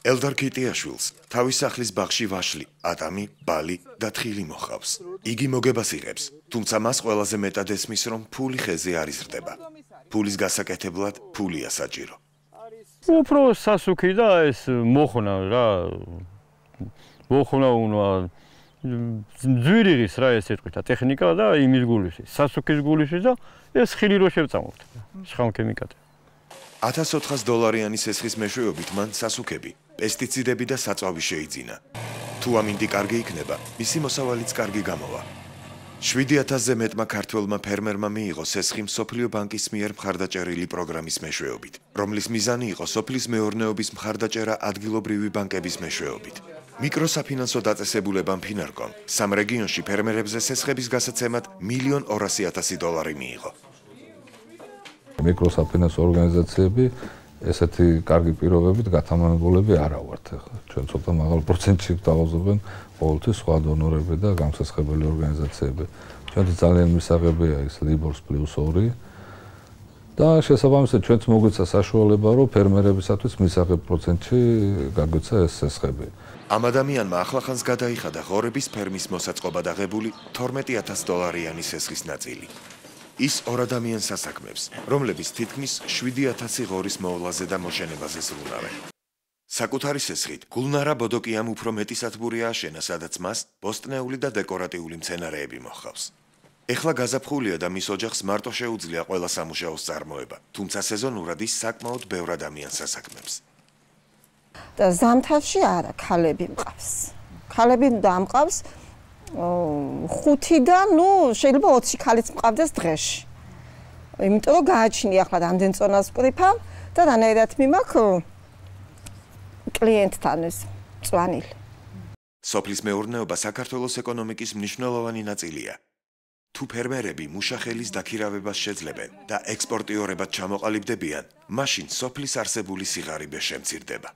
ელდარ ქიტიაშვილს თავის სახლის ბაღში ვაშლი, ატამი, ბალი და თხილი მოჰყავს. იგი მოგებას იღებს, თუმცა მას ყველაზე მეტად ესმის, რომ ფული ხეზე არ იზრდება. ფულის გასაკეთებლად ფულია საჭირო. უფრო სასუქი და ეს მოხნა რა. მოხნა უნდა ძვირიღის რა ეს ეთქვით, ტექნიკა და იმის გულისი, სასუქის გულისი და ეს ხილი რო შევწამოთ. შხამქემიკატი. $1400 სესხის მეშვეობით მან სასუქები, პესტიციდები და საწვავი შეიძინა. თუ ამინდი კარგი იქნება, მისი მოსავალიც კარგი გამოვა. 7000-ზე მეტმა ქართველმა ფერმერმა მიიღო სესხი მსოფლიო ბანკის მიერ მხარდაჭერილი პროგრამის მეშვეობით, რომლის მიზანი იყო სოფლის მეურნეობის მხარდაჭერა ადგილობრივი ბანკების მეშვეობით. მიკროსაფინანსო დაწესებულებამ ფინარკომ სამ რეგიონში ფერმერებზე სესხების გასაცემად $1,200,000 მიიღო. მიკროსაფინანსო ორგანიზაციები ესეთი კარგი პირობებით გათამამებულები არა ვართ. ჩვენ ცოტა მაღალ პროცენტში გვთავაზობენ ყოველთვის სხვა დონორები და გამსესხებელი ორგანიზაციები. ჩვენთვის ძალიან მისაღებია ის ლიბორს +2 და შესაბამისად ჩვენც მოგვიცა საშუალება, რომ ფერმერებისათვის მისაღებ პროცენტში გაგვეცა ეს სესხები. ამ ადამიანმა ახლახანს გადაიხადა ღორების ფერმის მოსაწყობად აღებული $12,000 სესხის ნაწილი. ის ორ ადამიანს ასაქმებს, რომლებიც თითქმის 7000 ღორის მოვლაზე და მოშენებაზე ზრუნავენ. საკუთარი სესხით გულნარა ბოდოკიამ უფრო მეტი სათბური ააშენა, სადაც მას ბოსტნეული და დეკორატიული მცენარეები მოჰყავს. ეხლა გაზაფხულია და მის ოჯახს მარტო შეუძლია ყველა სამუშაოს წარმოება, თუმცა სეზონურად ის საკმაოდ ბევრ ადამიანს ასაქმებს. და ზამთარში არა, ქალები მყავს. ქალები დამყავს 5-დან, შეიძლება 20 ქალიც მყავდეს დღეში. იმიტომ რომ გააჩნია ახლა რამდენ წონას ვკრიფავ და რანაირად მიმაქ კლიენტთან ეს წვანილი. სოფლის მეურნეობა საქართველოს ეკონომიკის მნიშვნელოვანი ნაწილია. თუ ფერმერები მუშახელის დაქირავებას შეძლებენ და ექსპორტიორებად ჩამოყალიბდებიან, მაშინ სოფლის არსებული სიღარიბე შემცირდება.